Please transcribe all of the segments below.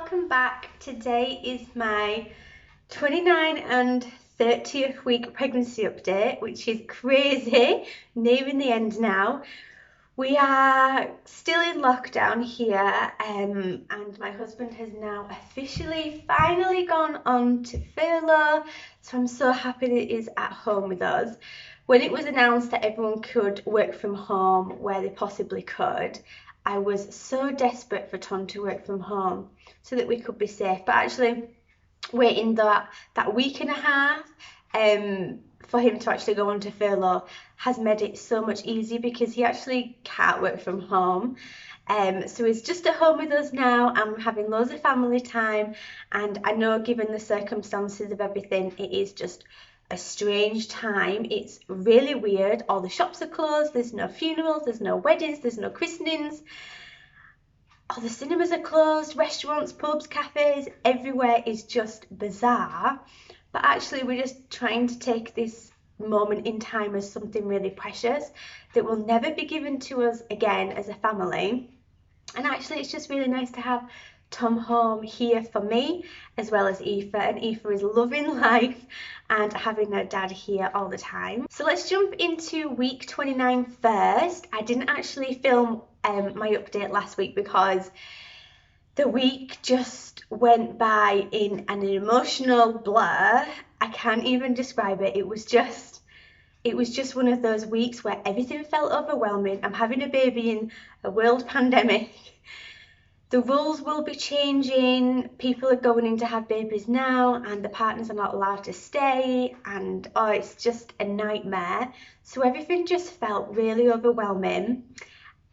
welcome back. Today is my 29 and 30th week pregnancy update, which is crazy, nearing the end now. We are still in lockdown here, and my husband has now officially finally gone on to furlough, so I'm so happy that he is at home with us. When it was announced that everyone could work from home where they possibly could, I was so desperate for Tom to work from home so that we could be safe. But actually, waiting that week and a half for him to actually go on to furlough has made it so much easier because he actually can't work from home. So he's just at home with us now and we're having loads of family time, and I know given the circumstances of everything it is just a strange time. It's really weird. All the shops are closed, there's no funerals, there's no weddings, there's no christenings. All the cinemas are closed, restaurants, pubs, cafes, everywhere is just bizarre. But actually we're just trying to take this moment in time as something really precious that will never be given to us again as a family. And actually it's just really nice to have Tom home here for me as well as Aoife, and Aoife is loving life and having her dad here all the time. So let's jump into week 29 first. I didn't actually film my update last week because the week just went by in an emotional blur. I can't even describe it. It was just one of those weeks where everything felt overwhelming. I'm having a baby in a world pandemic. The rules will be changing. People are going in to have babies now and the partners are not allowed to stay, and oh, it's just a nightmare. So everything just felt really overwhelming,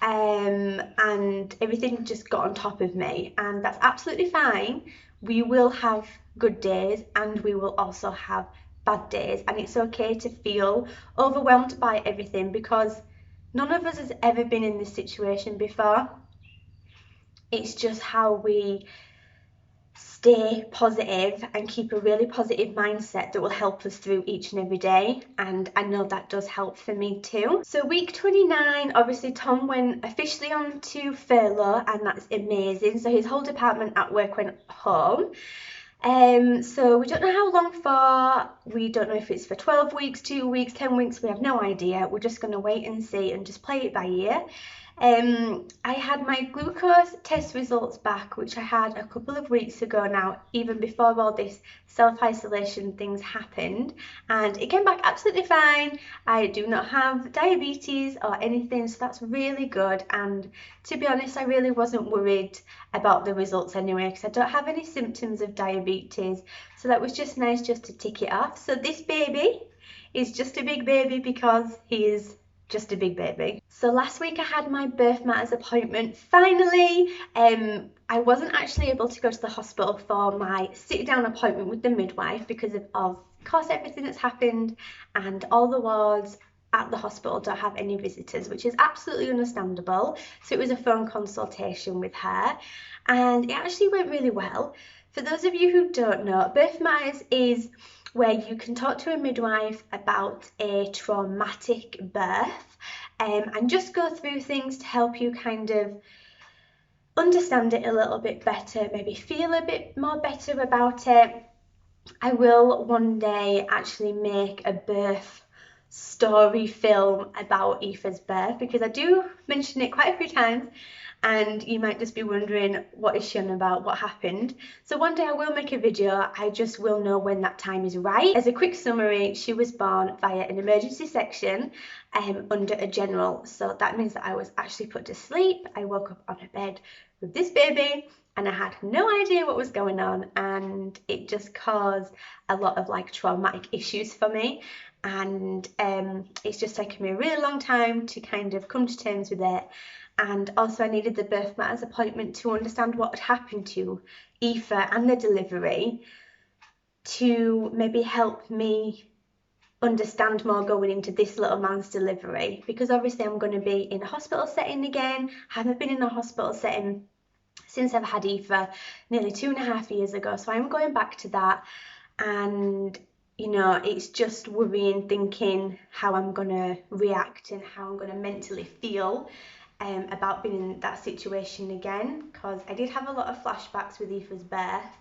and everything just got on top of me, and that's absolutely fine. We will have good days and we will also have bad days, and it's okay to feel overwhelmed by everything because none of us has ever been in this situation before. It's just how we stay positive and keep a really positive mindset that will help us through each and every day, and I know that does help for me too. So week 29, obviously Tom went officially on to furlough, and that's amazing. So his whole department at work went home. So we don't know how long for. We don't know if it's for 12 weeks, 2 weeks, 10 weeks, we have no idea. We're just going to wait and see and just play it by ear. I had my glucose test results back, which I had a couple of weeks ago now, even before all this self-isolation things happened, and it came back absolutely fine. I do not have diabetes or anything, so that's really good, and to be honest I really wasn't worried about the results anyway because I don't have any symptoms of diabetes, so that was just nice just to tick it off. So this baby is just a big baby because he is just a big baby. So last week I had my birth matters appointment finally. I wasn't actually able to go to the hospital for my sit down appointment with the midwife because of course everything that's happened, and all the wards at the hospital don't have any visitors, which is absolutely understandable. So it was a phone consultation with her and it actually went really well. For those of you who don't know, birth matters is where you can talk to a midwife about a traumatic birth, and just go through things to help you kind of understand it a little bit better, maybe feel a bit more better about it. I will one day actually make a birth story film about Aoife's birth because I do mention it quite a few times and you might just be wondering what is she on about, what happened. So one day I will make a video, I just will know when that time is right. As a quick summary, she was born via an emergency section under a general, so that means that I was actually put to sleep. I woke up on a bed with this baby and I had no idea what was going on, and it just caused a lot of like traumatic issues for me, and it's just taken me a really long time to kind of come to terms with it. And also I needed the birth matters appointment to understand what had happened to Aoife and the delivery, to maybe help me understand more going into this little man's delivery, because obviously I'm going to be in a hospital setting again. Haven't been in a hospital setting since I've had Aoife nearly 2.5 years ago, so I'm going back to that, and you know, it's just worrying thinking how I'm going to react and how I'm going to mentally feel about being in that situation again, because I did have a lot of flashbacks with Aoife's birth.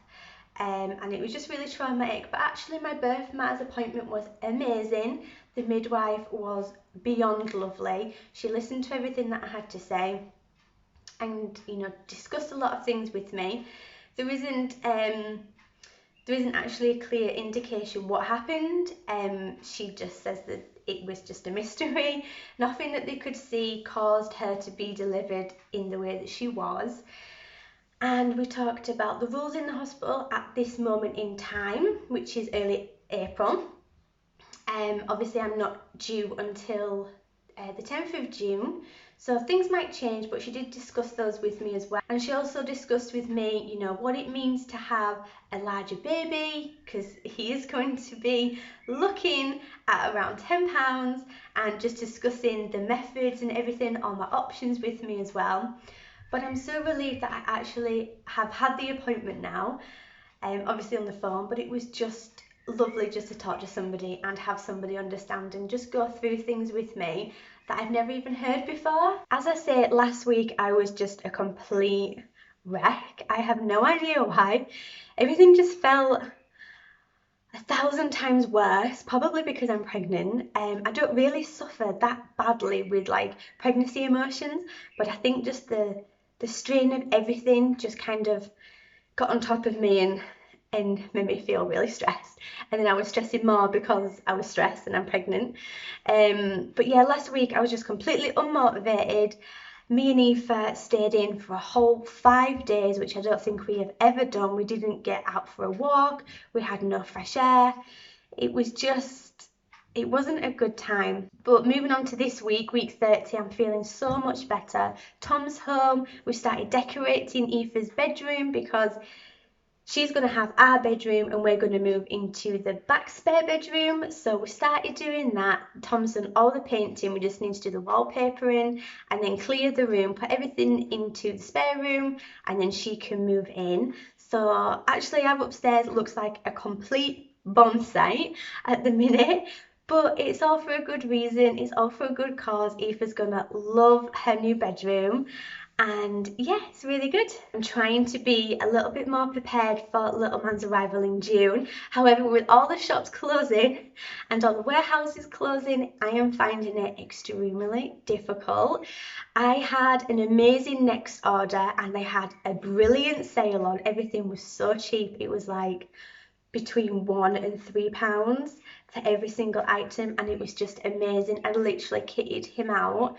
And it was just really traumatic, but actually my birth matters appointment was amazing. The midwife was beyond lovely. She listened to everything that I had to say and, you know, discussed a lot of things with me. There isn't actually a clear indication what happened. She just says that it was just a mystery. Nothing that they could see caused her to be delivered in the way that she was. And we talked about the rules in the hospital at this moment in time, which is early April. Obviously I'm not due until the 10th of June, so things might change, but she did discuss those with me as well. And she also discussed with me, you know, what it means to have a larger baby, because he is going to be looking at around 10 pounds, and just discussing the methods and everything, all my options with me as well. But I'm so relieved that I actually have had the appointment now, obviously on the phone, but it was just lovely just to talk to somebody and have somebody understand and just go through things with me that I've never even heard before. As I said, last week I was just a complete wreck. I have no idea why. Everything just felt 1,000 times worse, probably because I'm pregnant. I don't really suffer that badly with like pregnancy emotions, but I think just the strain of everything just kind of got on top of me and made me feel really stressed. And then I was stressing more because I was stressed and I'm pregnant. But yeah, last week I was just completely unmotivated. Me and Aoife stayed in for a whole 5 days, which I don't think we have ever done. We didn't get out for a walk. We had no fresh air. It wasn't a good time. But moving on to this week, week 30, I'm feeling so much better. Tom's home. We started decorating Aoife's bedroom because she's going to have our bedroom and we're going to move into the back spare bedroom. So we started doing that. Tom's done all the painting. We just need to do the wallpapering and then clear the room, put everything into the spare room, and then she can move in. So actually our upstairs looks like a complete bomb site at the minute. But it's all for a good reason. It's all for a good cause. Aoife's gonna love her new bedroom. And yeah, it's really good. I'm trying to be a little bit more prepared for little man's arrival in June. However, with all the shops closing and all the warehouses closing, I am finding it extremely difficult. I had an amazing next order and they had a brilliant sale on. Everything was so cheap. It was like between £1 and £3 for every single item, and it was just amazing. I literally kitted him out.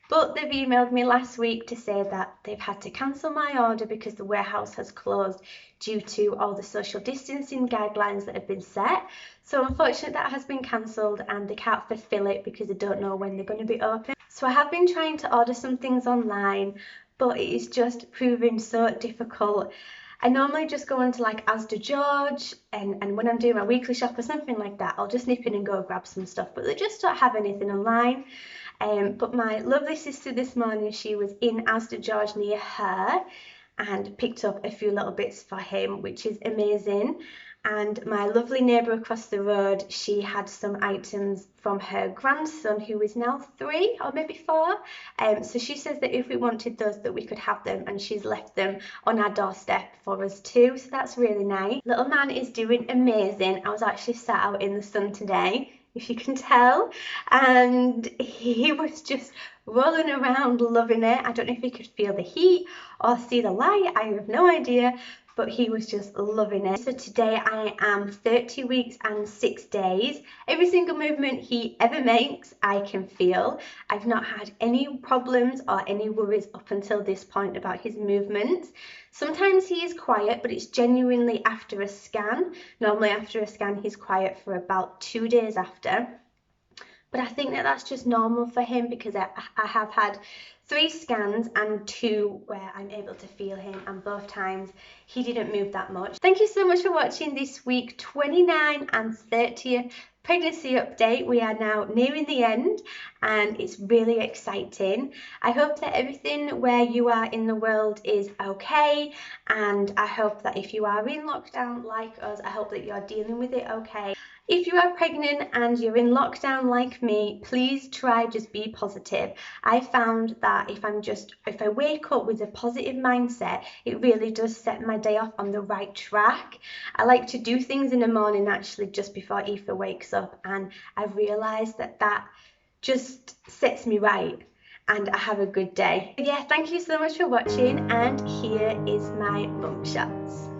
But they've emailed me last week to say that they've had to cancel my order because the warehouse has closed due to all the social distancing guidelines that have been set. So unfortunately that has been cancelled and they can't fulfill it because they don't know when they're going to be open. So I have been trying to order some things online, but it is just proving so difficult. I normally just go into like Asda George, and when I'm doing my weekly shop or something like that, I'll just nip in and go grab some stuff, but they just don't have anything online. But my lovely sister this morning, she was in Asda George near her and picked up a few little bits for him, which is amazing. And my lovely neighbour across the road, she had some items from her grandson, who is now 3 or maybe 4. So she says that if we wanted those, that we could have them, and she's left them on our doorstep for us too. So that's really nice. Little man is doing amazing. I was actually sat out in the sun today, if you can tell, and he was just rolling around loving it. I don't know if he could feel the heat or see the light. I have no idea. But he was just loving it. So today I am 30 weeks and 6 days. Every single movement he ever makes, I can feel. I've not had any problems or any worries up until this point about his movements. Sometimes he is quiet, but it's genuinely after a scan. Normally after a scan, he's quiet for about 2 days after. But I think that that's just normal for him because I have had 3 scans and 2 where I'm able to feel him, and both times he didn't move that much. Thank you so much for watching this week 29 and 30th pregnancy update. We are now nearing the end and it's really exciting. I hope that everything where you are in the world is okay, and I hope that if you are in lockdown like us, I hope that you're dealing with it okay. If you are pregnant and you're in lockdown like me, please try just be positive. I found that if I wake up with a positive mindset, it really does set my day off on the right track. I like to do things in the morning actually just before Aoife wakes up, and I've realised that that just sets me right and I have a good day. Yeah, thank you so much for watching, and here is my bum shots.